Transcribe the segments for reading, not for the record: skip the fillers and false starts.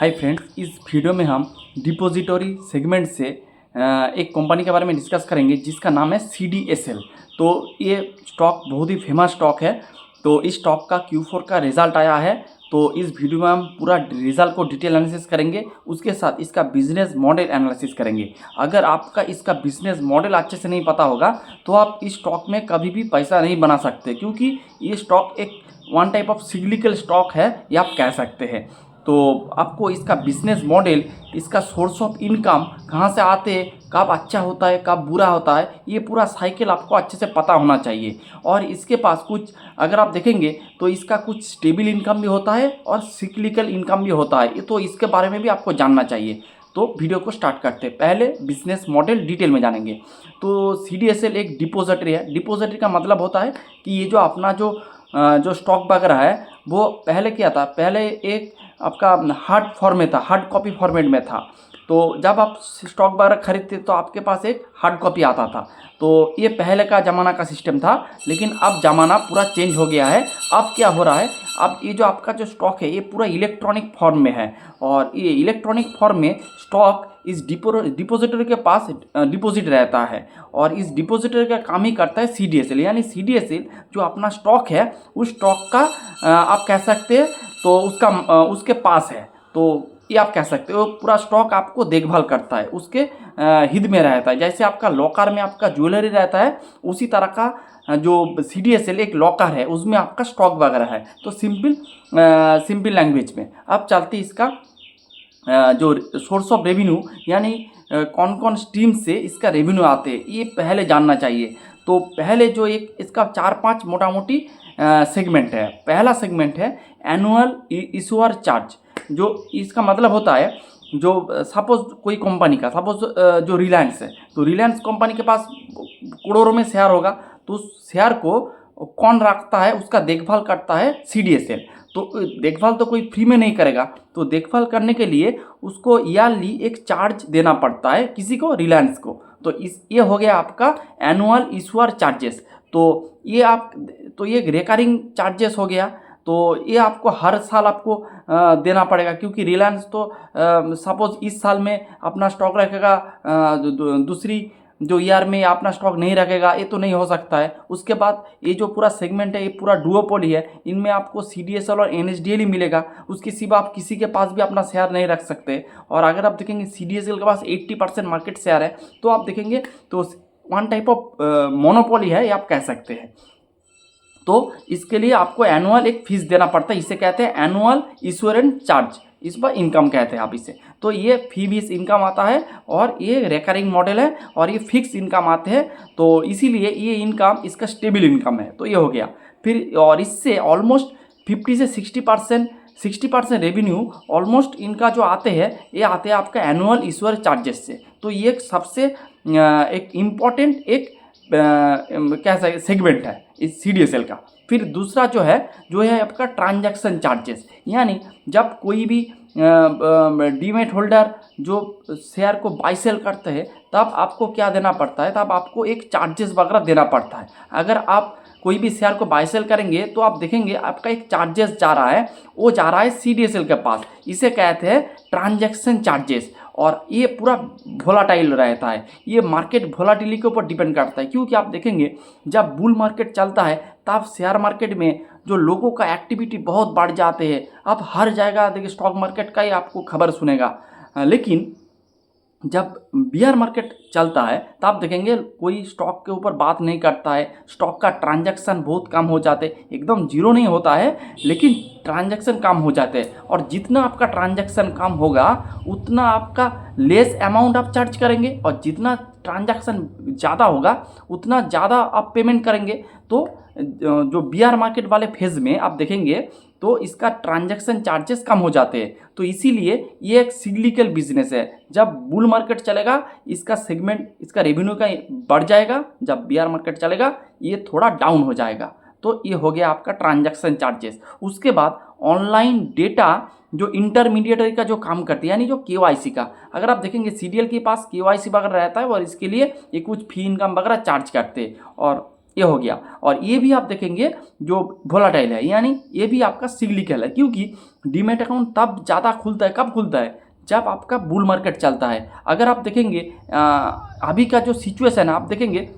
Hi friends, इस video में हम डिपॉजिटरी सेगमेंट से एक कंपनी के बारे में डिस्कस करेंगे जिसका नाम है CDSL। तो ये स्टॉक बहुत ही फेमस स्टॉक है। तो इस स्टॉक का Q4 का रिज़ल्ट आया है। तो इस वीडियो में हम पूरा रिज़ल्ट को डिटेल एनालिसिस करेंगे, उसके साथ इसका बिजनेस मॉडल एनालिसिस करेंगे। अगर आपका इसका बिजनेस मॉडल अच्छे से नहीं पता होगा तो आप इस स्टॉक में कभी भी पैसा नहीं बना सकते, क्योंकि ये स्टॉक एक वन टाइप ऑफ सिग्लिकल स्टॉक है, ये आप कह सकते हैं। तो आपको इसका बिजनेस मॉडल, इसका सोर्स ऑफ इनकम कहाँ से आते हैं, कब अच्छा होता है कब बुरा होता है, ये पूरा साइकिल आपको अच्छे से पता होना चाहिए। और इसके पास कुछ अगर आप देखेंगे तो इसका कुछ स्टेबल इनकम भी होता है और सिक्लिकल इनकम भी होता है, तो इसके बारे में भी आपको जानना चाहिए। तो वीडियो को स्टार्ट करते हैं। पहले बिजनेस मॉडल डिटेल में जानेंगे। तो CDSL एक डिपॉजिटरी है। डिपॉजिटरी का मतलब होता है कि ये जो अपना जो स्टॉक वगैरह है वो पहले क्या था, पहले एक आपका हार्ड फॉर्म में था, हार्ड कॉपी फॉर्मेट में था। तो जब आप स्टॉक वगैरह खरीदते तो आपके पास एक हार्ड कॉपी आता था। तो ये पहले का ज़माना का सिस्टम था, लेकिन अब ज़माना पूरा चेंज हो गया है। अब क्या हो रहा है, अब ये जो आपका जो स्टॉक है ये पूरा इलेक्ट्रॉनिक फॉर्म में है। और ये इलेक्ट्रॉनिक फॉर्म में स्टॉक इस डिपॉजिटरी के पास डिपॉजिट रहता है, और इस डिपॉजिटरी का काम ही करता है CDSL। यानी CDSL जो अपना स्टॉक है उस स्टॉक का आप कह सकते हैं तो उसके पास है। तो ये आप कह सकते हो पूरा स्टॉक आपको देखभाल करता है, उसके हित में रहता है। जैसे आपका लॉकर में आपका ज्वेलरी रहता है, उसी तरह का जो CDSL एक लॉकर है, उसमें आपका स्टॉक वगैरह है। तो सिंपल लैंग्वेज में अब चलते इसका जो सोर्स ऑफ रेवेन्यू, यानी कौन कौन स्ट्रीम से इसका रेवेन्यू आते हैं, ये पहले जानना चाहिए। तो पहले जो एक इसका 4-5 मोटा मोटी सेगमेंट है। पहला सेगमेंट है एनुअल इशूअर चार्ज। जो इसका मतलब होता है, जो सपोज कोई कंपनी का, सपोज जो रिलायंस है, तो रिलायंस कंपनी के पास करोड़ों में शेयर होगा। तो उस शेयर को कौन रखता है, उसका देखभाल करता है CDSL। तो देखभाल तो कोई फ्री में नहीं करेगा, तो देखभाल करने के लिए उसको ईयरली एक चार्ज देना पड़ता है किसी को, रिलायंस को। तो ये हो गया आपका एनुअल इशूअर चार्जेस। तो ये रिकरिंग चार्जेस हो गया। तो ये आपको हर साल आपको देना पड़ेगा, क्योंकि रिलायंस तो सपोज इस साल में अपना स्टॉक रखेगा, दूसरी जो ईयर में अपना स्टॉक नहीं रखेगा, ये तो नहीं हो सकता है। उसके बाद ये जो पूरा सेगमेंट है ये पूरा डुओपोली है, इनमें आपको CDSL और NSDL ही मिलेगा। उसके सिवा आप किसी के पास भी अपना शेयर नहीं रख सकते। और अगर आप देखेंगे CDSL के पास 80% मार्केट शेयर है, तो आप देखेंगे तो वन टाइप ऑफ मोनोपोली है, ये आप कह सकते हैं। तो इसके लिए आपको एनुअल एक फीस देना पड़ता है, इसे कहते हैं एनुअल इशूरेंस चार्ज, इस पर इनकम कहते हैं आप इसे। तो ये फी बेस इनकम आता है, और ये रिकरिंग मॉडल है, और ये फिक्स इनकम आते हैं। तो इसीलिए ये इनकम इसका स्टेबल इनकम है। तो ये हो गया। फिर और इससे ऑलमोस्ट 50 से 60% रेवेन्यू ऑलमोस्ट इनका जो आते हैं, ये आते हैं आपका एनुअल इशूअर चार्जेस से। तो ये एक सबसे एक इम्पॉर्टेंट एक क्या सेगमेंट है इस CDSL का। फिर दूसरा जो है आपका ट्रांजैक्शन चार्जेस। यानी जब कोई भी डीमैट होल्डर जो शेयर को बाई सेल करते हैं, तब आपको क्या देना पड़ता है, तब आपको एक चार्जेस वगैरह देना पड़ता है। अगर आप कोई भी शेयर को बाई सेल करेंगे तो आप देखेंगे आपका एक चार्जेस जा रहा है, वो जा रहा है CDSL के पास, इसे कहते हैं ट्रांजैक्शन चार्जेस। और ये पूरा वोलाटाइल रहता है, ये मार्केट वोलाटिलिटी के ऊपर डिपेंड करता है। क्योंकि आप देखेंगे जब बुल मार्केट चलता है तब शेयर मार्केट में जो लोगों का एक्टिविटी बहुत बढ़ जाते हैं। अब हर जगह देखिए स्टॉक मार्केट का ही आपको खबर सुनेगा, लेकिन जब बियर मार्केट चलता है तब देखेंगे कोई स्टॉक के ऊपर बात नहीं करता है, स्टॉक का ट्रांजैक्शन बहुत कम हो जाते, एकदम जीरो नहीं होता है, लेकिन ट्रांजैक्शन कम हो जाते हैं। और जितना आपका ट्रांजैक्शन कम होगा उतना आपका लेस अमाउंट आप चार्ज करेंगे, और जितना ट्रांजैक्शन ज़्यादा होगा उतना ज़्यादा आप पेमेंट करेंगे। तो जो बियर मार्केट वाले फेज में आप देखेंगे तो इसका ट्रांजैक्शन चार्जेस कम हो जाते हैं। तो इसीलिए ये एक सिग्लिकल बिजनेस है। जब बुल मार्केट चलेगा इसका सेगमेंट, इसका रेवेन्यू का बढ़ जाएगा, जब बियर मार्केट चलेगा ये थोड़ा डाउन हो जाएगा। तो ये हो गया आपका ट्रांजैक्शन चार्जेस। उसके बाद ऑनलाइन डेटा जो इंटरमीडिएटरी का जो काम करती है, यानी जो KYC का, अगर आप देखेंगे CDSL के पास KYC वगैरह रहता है, और इसके लिए ये कुछ फी इनकम वगैरह चार्ज करते हैं। और ये हो गया। और ये भी आप देखेंगे जो वोलाटाइल है, यानी ये भी आपका सिग्लिकल है, क्योंकि डीमैट अकाउंट तब ज़्यादा खुलता है, कब खुलता है, जब आपका बुल मार्केट चलता है। अगर आप देखेंगे अभी का जो सिचुएशन है, आप देखेंगे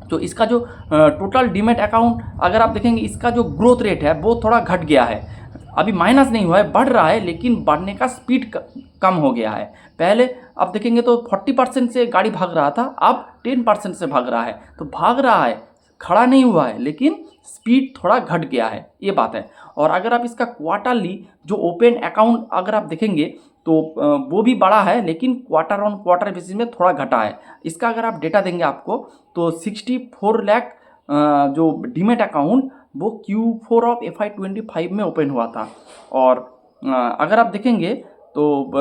तो इसका जो टोटल डीमैट अकाउंट अगर आप देखेंगे, इसका जो ग्रोथ रेट है वो थोड़ा घट गया है। अभी माइनस नहीं हुआ है, बढ़ रहा है, लेकिन बढ़ने का स्पीड कम हो गया है। पहले आप देखेंगे तो 40% से गाड़ी भाग रहा था, अब 10% से भाग रहा है। तो भाग रहा है, खड़ा नहीं हुआ है, लेकिन स्पीड थोड़ा घट गया है, ये बात है। और अगर आप इसका क्वार्टरली जो ओपन अकाउंट अगर आप देखेंगे तो वो भी बड़ा है, लेकिन क्वार्टर ऑन क्वार्टर बेसिस में थोड़ा घटा है। इसका अगर आप डेटा देंगे आपको तो 64 लाख जो डीमैट अकाउंट वो Q4 ऑफ FY25 में ओपन हुआ था। और अगर आप देखेंगे तो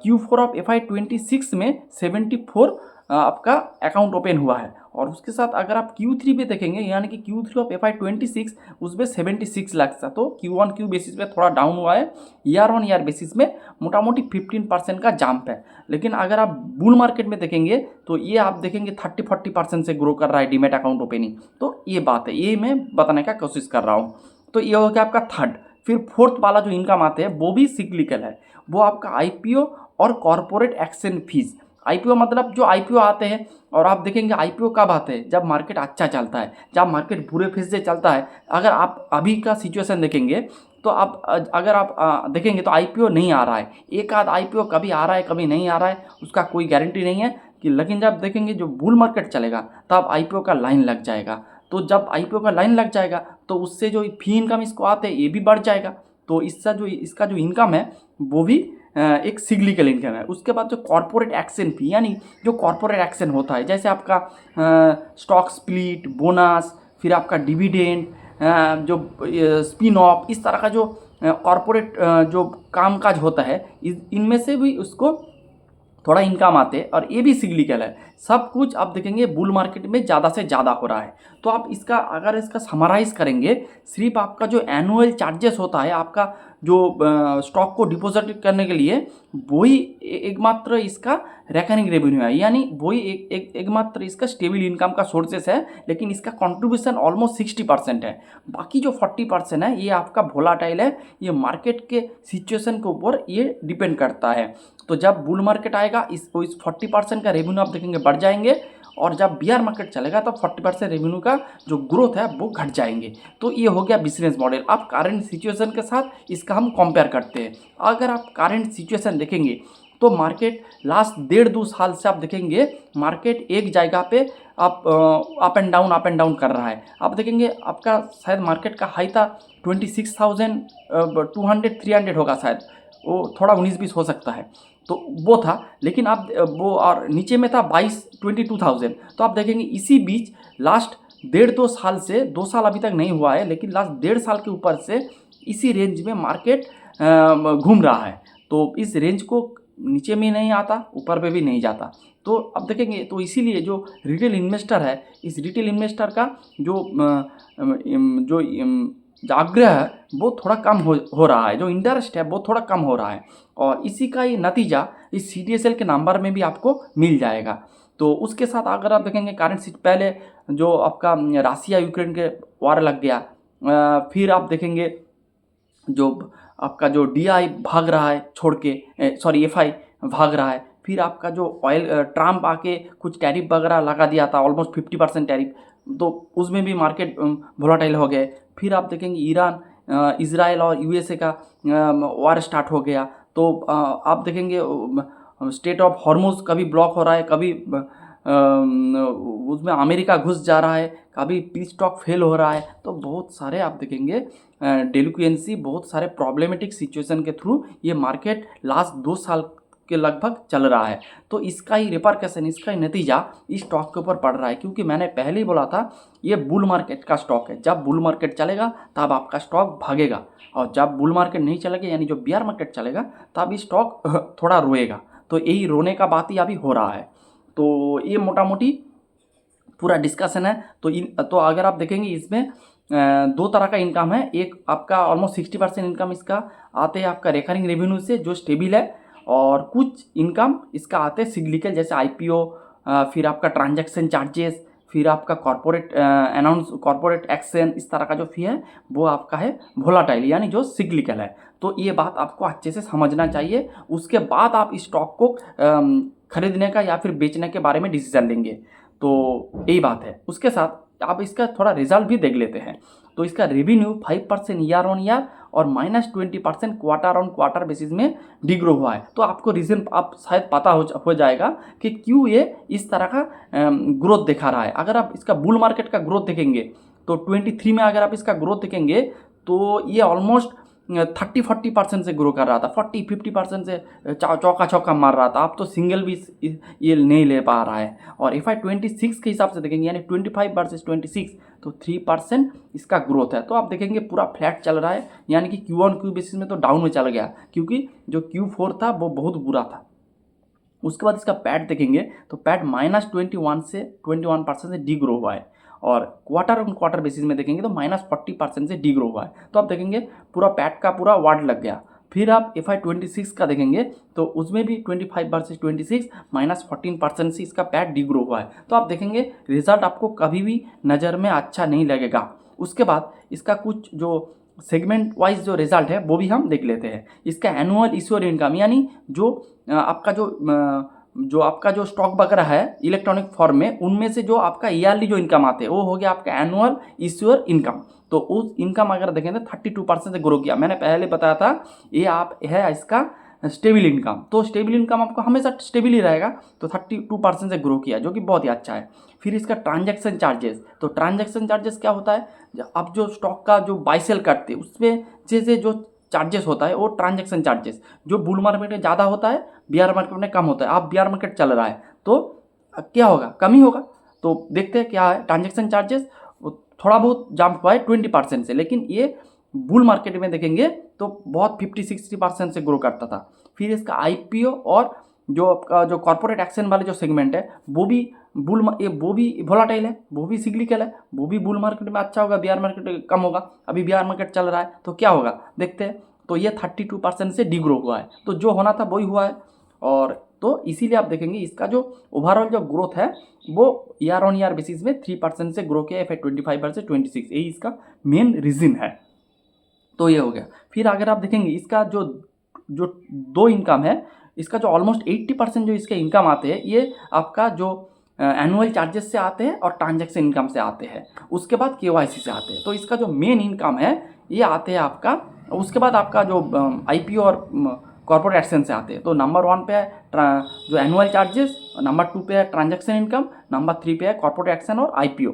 Q4 ऑफ FY26 में 74 आपका अकाउंट ओपन हुआ है। और उसके साथ अगर आप Q3 पे देखेंगे, यानी कि Q3 ऑफ FY26 उसमें 76 लाख था। तो Q1Q बेसिस पे थोड़ा डाउन हुआ है, ईयर ऑन ईयर बेसिस में मोटा मोटी 15% का जंप है। लेकिन अगर आप बुल मार्केट में देखेंगे तो ये आप देखेंगे 30-40% से ग्रो कर रहा है डीमैट अकाउंट ओपनिंग। तो ये बात है, ये मैं बताने का कोशिश कर रहा हूँ। तो ये हो गया आपका थर्ड। फिर फोर्थ वाला जो इनकम आते हैं वो भी सिक्लिकल है, वो आपका IPO और कॉरपोरेट एक्शन फीस। IPO मतलब जो IPO आते हैं, और आप देखेंगे IPO कब आते हैं, जब मार्केट अच्छा चलता है, जब मार्केट बुरे फेज से चलता है। अगर आप अभी का सिचुएशन देखेंगे तो आप अगर आप देखेंगे तो IPO नहीं आ रहा है, एक आध IPO कभी आ रहा है कभी नहीं आ रहा है, उसका कोई गारंटी नहीं है कि। लेकिन जब देखेंगे जो बुल मार्केट चलेगा तब IPO का लाइन लग जाएगा। तो जब IPO का लाइन लग जाएगा तो उससे जो फी इनकम इसको आते हैं ये भी बढ़ जाएगा। तो इसका जो इनकम है वो भी एक सिग्लिकल इनकम है। उसके बाद जो कॉरपोरेट एक्शन फी, यानी जो कॉरपोरेट एक्शन होता है, जैसे आपका स्टॉक स्प्लिट, बोनस, फिर आपका डिविडेंड, जो स्पिन ऑफ, इस तरह का जो कॉरपोरेट जो कामकाज होता है, इनमें से भी उसको थोड़ा इनकम आते हैं। और ये भी सिग्लिकल है। सब कुछ आप देखेंगे बुल मार्केट में ज़्यादा से ज़्यादा हो रहा है। तो आप इसका अगर इसका समराइज़ करेंगे, सिर्फ आपका जो एनुअल चार्जेस होता है आपका जो स्टॉक को डिपॉजिट करने के लिए, वही एकमात्र इसका रेकरिंग रेवेन्यू है, यानी वही एकमात्र इसका स्टेबल इनकम का सोर्सेस है। लेकिन इसका कंट्रीब्यूशन ऑलमोस्ट 60% है। बाकी जो 40% है ये आपका वोलाटाइल है, ये मार्केट के सिचुएशन के ऊपर ये डिपेंड करता है। तो जब बुल मार्केट आएगा इस 40% का रेवेन्यू आप देखेंगे बढ़ जाएंगे, और जब बियर मार्केट चलेगा तब 40% रेवेन्यू का जो ग्रोथ है वो घट जाएंगे। तो ये हो गया बिजनेस मॉडल। अब करंट सिचुएशन के साथ इसका हम कंपेयर करते हैं। अगर आप करंट सिचुएशन देखेंगे तो मार्केट लास्ट 1.5-2 साल से आप देखेंगे मार्केट एक जगह पे आप अप एंड डाउन कर रहा है। आप देखेंगे आपका शायद मार्केट का हाई था 26,200-300 होगा, शायद वो थोड़ा 19-20 हो सकता है, तो वो था। लेकिन आप वो और नीचे में था 22,000। तो आप देखेंगे इसी बीच लास्ट 1.5-2 साल से, 2 साल अभी तक नहीं हुआ है, लेकिन लास्ट 1.5 साल के ऊपर से इसी रेंज में मार्केट घूम रहा है। तो इस रेंज को नीचे में नहीं आता, ऊपर पे भी नहीं जाता। तो अब देखेंगे तो इसीलिए जो रिटेल इन्वेस्टर है, इस रिटेल इन्वेस्टर का जो आग्रह है वो थोड़ा कम हो रहा है, जो इंटरेस्ट है वो थोड़ा कम हो रहा है। और इसी का ये नतीजा इस CDSL के नंबर में भी आपको मिल जाएगा। तो उसके साथ अगर आप देखेंगे करंट सीट, पहले जो आपका रसिया यूक्रेन के वार लग गया, फिर आप देखेंगे जो आपका जो DI भाग रहा है छोड़ के, FI भाग रहा है। फिर आपका जो ऑयल ट्रम्प आके कुछ टैरिफ वगैरह लगा दिया था, ऑलमोस्ट 50% टैरिफ, तो उसमें भी मार्केट वोलाटाइल हो गए। फिर आप देखेंगे ईरान, इजराइल और USA का वार स्टार्ट हो गया। तो आप देखेंगे स्टेट ऑफ हॉर्मुज कभी ब्लॉक हो रहा है, कभी उसमें अमेरिका घुस जा रहा है, कभी पीस टॉक फेल हो रहा है। तो बहुत सारे आप देखेंगे डेलिक्वेंसी, बहुत सारे प्रॉब्लमेटिक सिचुएशन के थ्रू ये मार्केट लास्ट 2 साल के लगभग चल रहा है। तो इसका ही रिपरकशन, इसका ही नतीजा इस स्टॉक के ऊपर पड़ रहा है। क्योंकि मैंने पहले ही बोला था ये बुल मार्केट का स्टॉक है। जब बुल मार्केट चलेगा तब आपका स्टॉक भागेगा, और जब बुल मार्केट नहीं चलेगा, यानी जो बियर मार्केट चलेगा, तब स्टॉक थोड़ा रोएगा। तो यही रोने का बात ही अभी हो रहा है। तो ये मोटा मोटी पूरा डिस्कशन है। तो अगर आप देखेंगे इसमें 2 तरह का इनकम है। एक आपका ऑलमोस्ट 60% इनकम इसका आते हैं आपका रेकरिंग रेवेन्यू से, जो स्टेबल है, और कुछ इनकम इसका आते हैं सिग्लिकल, जैसे IPO, फिर आपका ट्रांजैक्शन चार्जेस, फिर आपका कॉर्पोरेट एक्शन, इस तरह का जो फी है वो आपका है वोलाटाइल, यानी जो सिक्लिकल है। तो ये बात आपको अच्छे से समझना चाहिए, उसके बाद आप स्टॉक को खरीदने का या फिर बेचने के बारे में डिसीजन लेंगे। तो यही बात है। उसके साथ आप इसका थोड़ा रिजल्ट भी देख लेते हैं। तो इसका रेवेन्यू 5% ईयर ऑन ईयर और -20% क्वार्टर ऑन क्वार्टर बेसिस में डिग्रो हुआ है। तो आपको रीज़न आप शायद पता हो जाएगा कि क्यों ये इस तरह का ग्रोथ दिखा रहा है। अगर आप इसका बुल मार्केट का ग्रोथ देखेंगे तो 23 में अगर आप इसका ग्रोथ देखेंगे तो ये ऑलमोस्ट 30-40% से ग्रो कर रहा था, 40-50% से चौका छक्का मार रहा था। अब तो सिंगल भी ये नहीं ले पा रहा है। और FY 26 के हिसाब से देखेंगे, यानी 25 वर्सेस 26, तो 3% इसका ग्रोथ है। तो आप देखेंगे पूरा फ्लैट चल रहा है, यानी कि Q1Q बेसिस में तो डाउन में चल गया, क्योंकि जो Q4 था वो बहुत बुरा था। उसके बाद इसका पैट देखेंगे तो पैट -21 से 21% से डी ग्रो हुआ है। और क्वार्टर ऑन क्वार्टर बेसिस में देखेंगे तो -40% से डी ग्रो हुआ है। तो आप देखेंगे पूरा पैट का पूरा वार्ड लग गया। फिर आप FY 26 का देखेंगे तो उसमें भी 25 वर्सेस 26 -14% से इसका पैट डी ग्रो हुआ है। तो आप देखेंगे रिजल्ट आपको कभी भी नज़र में अच्छा नहीं लगेगा। उसके बाद इसका कुछ जो सेगमेंट वाइज जो रिजल्ट है वो भी हम देख लेते हैं। इसका एनुअल इश्यूअर इनकम, यानी जो आपका जो स्टॉक वगैरह है इलेक्ट्रॉनिक फॉर्म में, उनमें से जो आपका ईयरली जो इनकम आते हैं वो हो गया आपका एनुअल इश्यूअर इनकम। तो उस इनकम अगर देखें तो 32% से ग्रो किया। मैंने पहले बताया था ये आप है इसका स्टेबल इनकम। तो स्टेबल इनकम आपको हमेशा स्टेबल ही रहेगा। तो 32% से ग्रो किया, जो कि बहुत ही अच्छा है। फिर इसका ट्रांजैक्शन चार्जेस, तो ट्रांजैक्शन चार्जेस क्या होता है, अब जो स्टॉक का जो बाई सेल करते हैं उसमें जैसे जो चार्जेस होता है वो ट्रांजैक्शन चार्जेस जो बुल मार्केट में ज़्यादा होता है, बियर मार्केट में कम होता है। अब बियर मार्केट चल रहा है तो क्या होगा, कम ही होगा। तो देखते हैं क्या है ट्रांजैक्शन चार्जेस। थोड़ा बहुत जंप हुआ है 20% से, लेकिन ये बुल मार्केट में देखेंगे तो बहुत 50-60% से ग्रो करता था। फिर इसका IPO और जो आपका जो कॉर्पोरेट एक्शन वाले जो सेगमेंट है वो भी वो भी वोलाटाइल है, वो भी सिग्लिकल है। वो भी बुल मार्केट में अच्छा होगा, बियर मार्केट में कम होगा। अभी बियर मार्केट चल रहा है तो क्या होगा देखते हैं। तो ये 32% से डिग्रो हुआ है। तो जो होना था वही हुआ है। और तो इसीलिए आप देखेंगे इसका जो ओवरऑल जो ग्रोथ है वो ईयर ऑन ईयर बेसिस में 3% से ग्रो किया FY 25 वर्सेस 26, यही इसका मेन रीज़न है। तो ये हो गया। फिर अगर आप देखेंगे इसका जो जो दो इनकम है, इसका जो ऑलमोस्ट 80% जो इसके इनकम आते हैं ये आपका जो एनुअल चार्जेस से आते हैं और ट्रांजैक्शन इनकम से आते हैं। उसके बाद KYC से आते हैं। तो इसका जो मेन इनकम है ये आते हैं आपका। उसके बाद आपका जो IPO और कॉर्पोरेट एक्शन से आते हैं। तो नंबर 1 पे है जो एनुअल चार्जेस, नंबर 2 पे है ट्रांजैक्शन इनकम, नंबर 3 पे है कॉर्पोरेट एक्शन और IPO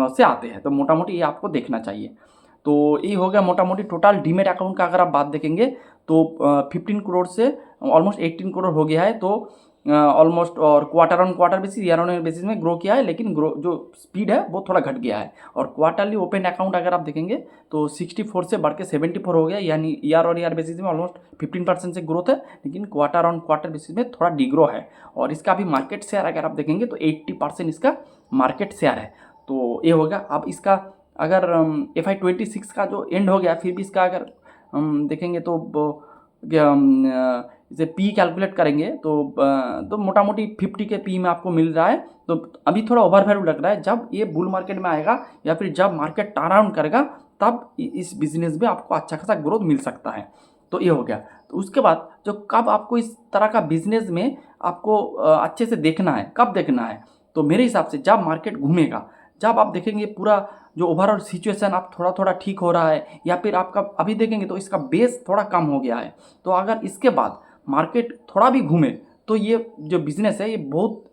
से आते हैं। तो मोटा मोटी ये आपको देखना चाहिए। तो ये हो गया मोटा मोटी टोटल डीमेट अकाउंट का। अगर आप बात देखेंगे तो 15 करोड़ से ऑलमोस्ट 18 करोड़ हो गया है। तो ऑलमोस्ट और quarter on quarter basis, year on year basis में ग्रो किया है, लेकिन ग्रो जो स्पीड है वो थोड़ा घट गया है। और क्वार्टरली ओपन अकाउंट अगर आप देखेंगे तो 64 से बढ़ के 74 हो गया, यानी ईयर ऑन ईयर बेसिस में ऑलमोस्ट 15% से ग्रोथ है, लेकिन क्वार्टर ऑन क्वार्टर बेसिस में थोड़ा डिग्रो है। और इसका भी मार्केट शेयर अगर आप देखेंगे तो 80% इसका मार्केट शेयर है। तो ये होगा। अब इसका अगर FY 26 का जो एंड हो गया, फिर भी इसका अगर देखेंगे तो इसे P कैलकुलेट करेंगे तो मोटा मोटी 50 के P में आपको मिल रहा है। तो अभी थोड़ा ओवर वैल्यू लग रहा है। जब ये बुल मार्केट में आएगा या फिर जब मार्केट टर्न अराउंड करेगा तब इस बिजनेस में आपको अच्छा खासा ग्रोथ मिल सकता है। तो ये हो गया। तो उसके बाद जो कब आपको इस तरह का बिजनेस में आपको अच्छे से देखना है, कब देखना है, तो मेरे हिसाब से जब मार्केट घूमेगा, जब आप देखेंगे पूरा जो ओवरऑल सिचुएशन आप थोड़ा थोड़ा ठीक हो रहा है, या फिर आपका अभी देखेंगे तो इसका बेस थोड़ा कम हो गया है। तो अगर इसके बाद मार्केट थोड़ा भी घूमे तो ये जो बिज़नेस है ये बहुत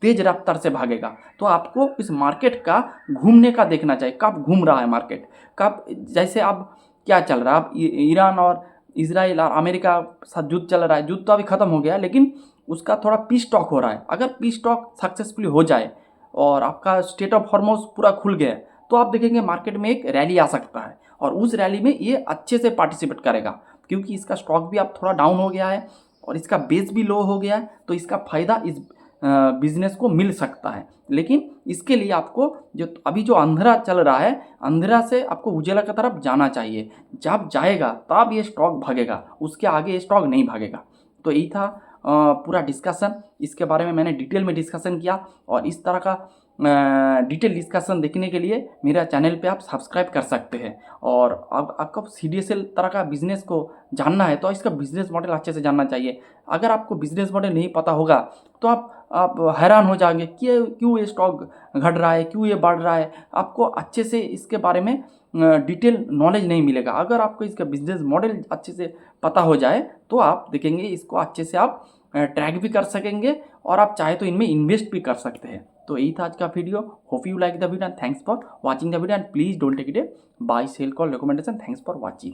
तेज़ रफ्तार से भागेगा। तो आपको इस मार्केट का घूमने का देखना चाहिए, कब घूम रहा है मार्केट, कब। जैसे अब क्या चल रहा है, अब ईरान और इजराइल और अमेरिका साथ युद्ध चल रहा है। युद्ध तो अभी ख़त्म हो गया है, लेकिन उसका थोड़ा पीस टॉक हो रहा है। अगर पीस टॉक सक्सेसफुली हो जाए और आपका स्टेट ऑफ हॉर्मोज पूरा खुल गया तो आप देखेंगे मार्केट में एक रैली आ सकता है, और उस रैली में ये अच्छे से पार्टिसिपेट करेगा, क्योंकि इसका स्टॉक भी अब थोड़ा डाउन हो गया है और इसका बेस भी लो हो गया है। तो इसका फ़ायदा इस बिजनेस को मिल सकता है। लेकिन इसके लिए आपको जो अभी जो अंधेरा चल रहा है, अंधेरा से आपको उजाला की तरफ जाना चाहिए। जब जाएगा तब ये स्टॉक भागेगा, उसके आगे ये स्टॉक नहीं भागेगा। तो यही था पूरा डिस्कशन। इसके बारे में मैंने डिटेल में डिस्कशन किया, और इस तरह का डिटेल डिस्कशन देखने के लिए मेरा चैनल पे आप सब्सक्राइब कर सकते हैं। और अब आपको CDSL तरह का बिजनेस को जानना है तो इसका बिजनेस मॉडल अच्छे से जानना चाहिए। अगर आपको बिजनेस मॉडल नहीं पता होगा तो आप हैरान हो जाएंगे कि क्यों ये स्टॉक घट रहा है, क्यों ये बढ़ रहा है। आपको अच्छे से इसके बारे में डिटेल नॉलेज नहीं मिलेगा। अगर आपको इसका बिजनेस मॉडल अच्छे से पता हो जाए तो आप देखेंगे इसको अच्छे से आप ट्रैक भी कर सकेंगे और आप चाहे तो इनमें इन्वेस्ट भी कर सकते हैं। तो यही था आज का video. Hope you like the video and thanks for watching the video and please don't take it a buy sell call recommendation. Thanks for watching.